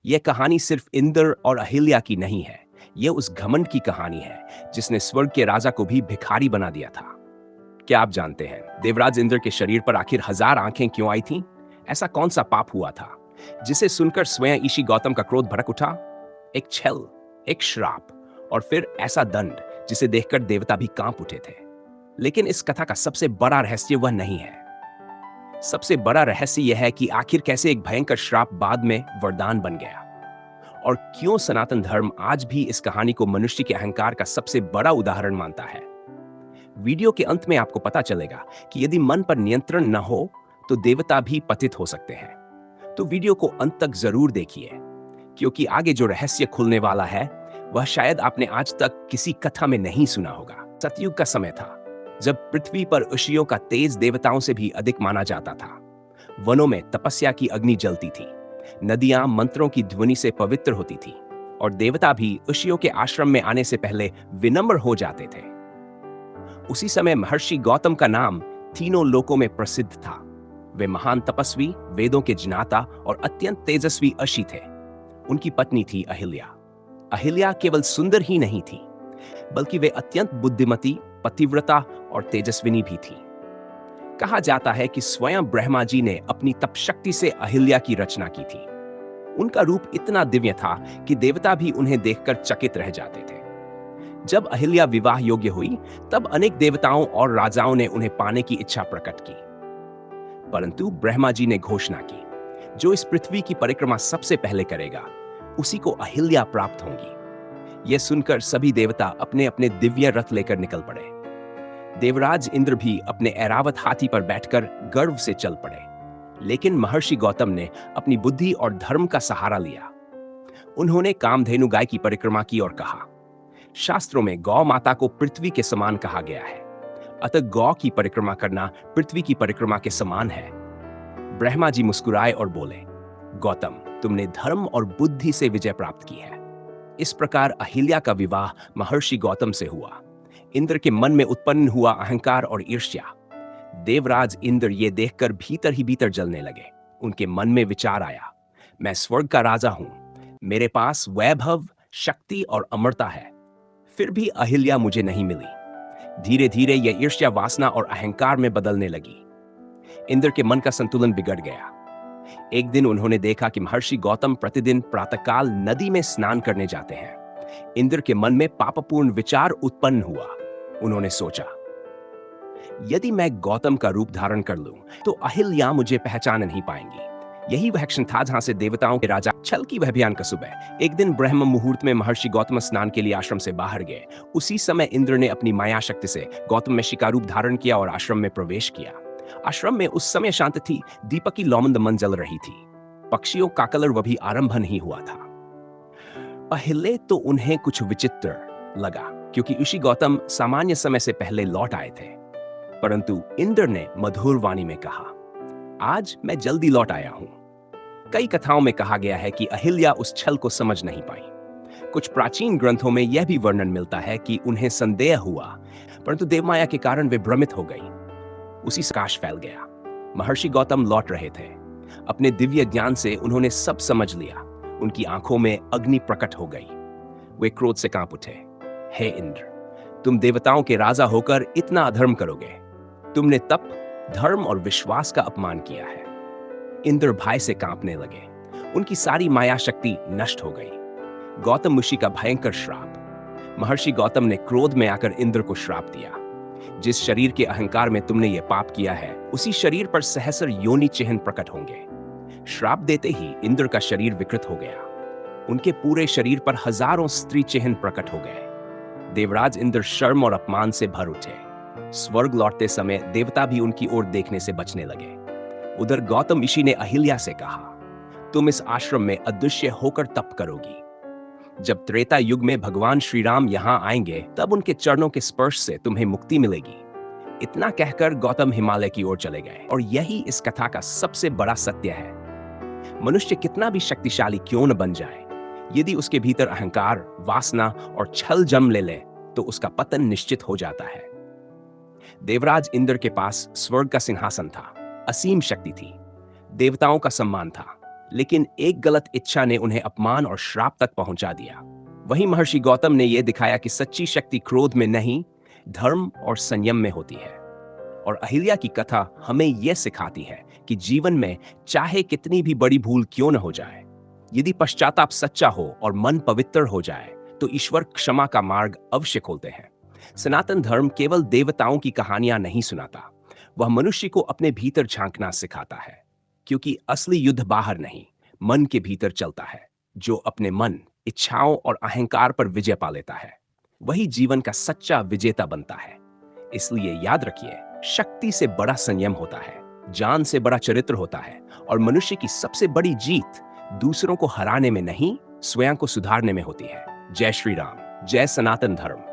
यह कहानी सिर्फ इंद्र और अहिल्या की नहीं है। यह उस घमंड की कहानी है जिसने स्वर्ग के राजा को भी भिखारी बना दिया था। क्या आप जानते हैं देवराज इंद्र के शरीर पर आखिर 1000 आंखें क्यों आई थीं? ऐसा कौन सा पाप हुआ था जिसे सुनकर स्वयं ईशी गौतम का क्रोध भड़क उठा? एक छल, एक श्राप और फिर ऐसा दंड जिसे देखकर देवता भी कांप उठे थे। लेकिन इस कथा का सबसे बड़ा रहस्य वह नहीं है। सबसे बड़ा रहस्य यह है कि आखिर कैसे एक भयंकर श्राप बाद में वरदान बन गया और क्यों सनातन धर्म आज भी इस कहानी को मनुष्य के अहंकार का सबसे बड़ा उदाहरण मानता है। वीडियो के अंत में आपको पता चलेगा कि यदि मन पर नियंत्रण न हो तो देवता भी पतित हो सकते हैं। तो वीडियो को अंत तक जरूर देखिए, क्योंकि आगे जो रहस्य खुलने वाला है वह शायद आपने आज तक किसी कथा में नहीं सुना होगा। सतयुग का समय था जब पृथ्वी पर ऋषियों का तेज देवताओं से भी अधिक माना जाता था। वनों में तपस्या की अग्नि जलती थी, नदियां मंत्रों की ध्वनि से पवित्र होती थी और देवता भी ऋषियों के आश्रम में आने से पहले विनम्र हो जाते थे। उसी समय महर्षि गौतम का नाम तीनों लोकों में प्रसिद्ध था। वे महान तपस्वी, वेदों के ज्ञाता और अत्यंत तेजस्वी ऋषि थे। उनकी पत्नी थी अहिल्या। अहिल्या केवल सुंदर ही नहीं थी, बल्कि वे अत्यंत बुद्धिमती, पतिव्रता और तेजस्विनी भी थी। कहा जाता है कि स्वयं ब्रह्मा जी ने अपनी तपशक्ति से अहिल्या की रचना की थी। उनका रूप इतना दिव्य था कि देवता भी उन्हें देखकर चकित रह जाते थे। जब अहिल्या विवाह योग्य हुई, तब अनेक देवताओं और राजाओं ने उन्हें पाने की इच्छा प्रकट की। परंतु ब्रह्मा जी ने घोषणा की, जो इस पृथ्वी की परिक्रमा सबसे पहले करेगा, उसी को अहिल्या प्राप्त होंगी। यह सुनकर सभी देवता अपने अपने दिव्य रथ लेकर निकल पड़े। देवराज इंद्र भी अपने ऐरावत हाथी पर बैठकर गर्व से चल पड़े। लेकिन महर्षि गौतम ने अपनी बुद्धि और धर्म का सहारा लिया। उन्होंने कामधेनु गाय की परिक्रमा की और कहा, शास्त्रों में गौ माता को पृथ्वी के समान कहा गया है, अतः गौ की परिक्रमा करना पृथ्वी की परिक्रमा के समान है। ब्रह्मा जी मुस्कुराए और बोले, गौतम, तुमने धर्म और बुद्धि से विजय प्राप्त की है। इस प्रकार अहिल्या का विवाह महर्षि गौतम से हुआ। इंद्र के मन में उत्पन्न हुआ अहंकार और ईर्ष्या। देवराज इंद्र ये देखकर भीतर ही भीतर जलने लगे। उनके मन में विचार आया, मैं स्वर्ग का राजा हूं, मेरे पास वैभव, शक्ति और अमरता है, फिर भी अहिल्या मुझे नहीं मिली। धीरे धीरे यह ईर्ष्या वासना और अहंकार में बदलने लगी। इंद्र के मन का संतुलन बिगड़ गया। एक दिन उन्होंने देखा कि महर्षि गौतम प्रतिदिन प्रातःकाल नदी में स्नान करने जाते हैं। इंद्र के मन में पापपूर्ण विचार उत्पन्न हुआ। उन्होंने सोचा, यदि मैं गौतम का रूप धारण कर लूं, तो अहिल्या मुझे पहचान नहीं पाएंगी। यही वह क्षण था जहां से देवताओं के राजा छल की वह भयानक सुबह। एक दिन ब्रह्म मुहूर्त में महर्षि गौतम स्नान के लिए आश्रम से बाहर गए। उसी समय इंद्र ने अपनी माया शक्ति से गौतम में शिकार रूप धारण किया और आश्रम में प्रवेश किया। आश्रम में उस समय शांत थी, दीपक की लोमंद मन जल रही थी, पक्षियों का कलरव भी आरंभ नहीं हुआ था। पहले तो उन्हें कुछ विचित्र लगा, क्योंकि ऋषि गौतम सामान्य समय से पहले लौट आए थे। परंतु इंद्र ने मधुर वाणी में कहा, आज मैं जल्दी लौट आया हूं। कई कथाओं में कहा गया है कि अहिल्या उस छल को समझ नहीं पाई। कुछ प्राचीन ग्रंथों में यह भी वर्णन मिलता है कि उन्हें संदेह हुआ, परंतु देवमाया के कारण वे भ्रमित हो गई। उसी से आकाश फैल गया। महर्षि गौतम लौट रहे थे। अपने दिव्य ज्ञान से उन्होंने सब समझ लिया। उनकी आंखों में अग्नि प्रकट हो गई। वे क्रोध से कांप उठे। हे इंद्र, तुम देवताओं के राजा होकर इतना अधर्म करोगे? तुमने तप, धर्म और विश्वास का अपमान किया है। इंद्र भय से कांपने लगे। उनकी सारी माया शक्ति नष्ट हो गई। गौतम ऋषि का भयंकर श्राप। महर्षि गौतम ने क्रोध में आकर इंद्र को श्राप दिया, जिस शरीर के अहंकार में तुमने ये पाप किया है, उसी शरीर पर सहस्र योनि चिन्ह प्रकट होंगे। श्राप देते ही इंद्र का शरीर विकृत हो गया। उनके पूरे शरीर पर हजारों स्त्री चिन्ह प्रकट हो गए। देवराज इंद्र शर्म और अपमान से भर उठे। स्वर्ग लौटते समय देवता भी उनकी ओर देखने से बचने लगे। उधर गौतम ऋषि ने अहिल्या से कहा, तुम इस आश्रम में अदृश्य होकर तप करोगी। जब त्रेता युग में भगवान श्री राम यहाँ आएंगे, तब उनके चरणों के स्पर्श से तुम्हें मुक्ति मिलेगी। इतना कहकर गौतम हिमालय की ओर चले गए। और यही इस कथा का सबसे बड़ा सत्य है। मनुष्य कितना भी शक्तिशाली क्यों न बन जाए, यदि उसके भीतर अहंकार, वासना और छल जन्म ले तो उसका पतन निश्चित हो जाता है। देवराज इंद्र के पास स्वर्ग का सिंहासन था, असीम शक्ति थी, देवताओं का सम्मान था, लेकिन एक गलत इच्छा ने उन्हें अपमान और श्राप तक पहुंचा दिया। वहीं महर्षि गौतम ने यह दिखाया कि सच्ची शक्ति क्रोध में नहीं, धर्म और संयम में होती है। और अहिल्या की कथा हमें यह सिखाती है कि जीवन में चाहे कितनी भी बड़ी भूल क्यों न हो जाए, यदि पश्चाताप सच्चा हो और मन पवित्र हो जाए तो ईश्वर क्षमा का मार्ग अवश्य खोलते हैं। सनातन धर्म केवल देवताओं की कहानियां नहीं सुनाता, वह मनुष्य को अपने भीतर झांकना सिखाता है, क्योंकि असली युद्ध बाहर नहीं, मन के भीतर चलता है। जो अपने मन, इच्छाओं और अहंकार पर विजय पा लेता है, वही जीवन का सच्चा विजेता बनता है। इसलिए याद रखिए, शक्ति से बड़ा संयम होता है, जान से बड़ा चरित्र होता है, और मनुष्य की सबसे बड़ी जीत दूसरों को हराने में नहीं, स्वयं को सुधारने में होती है। जय श्री राम, जय सनातन धर्म।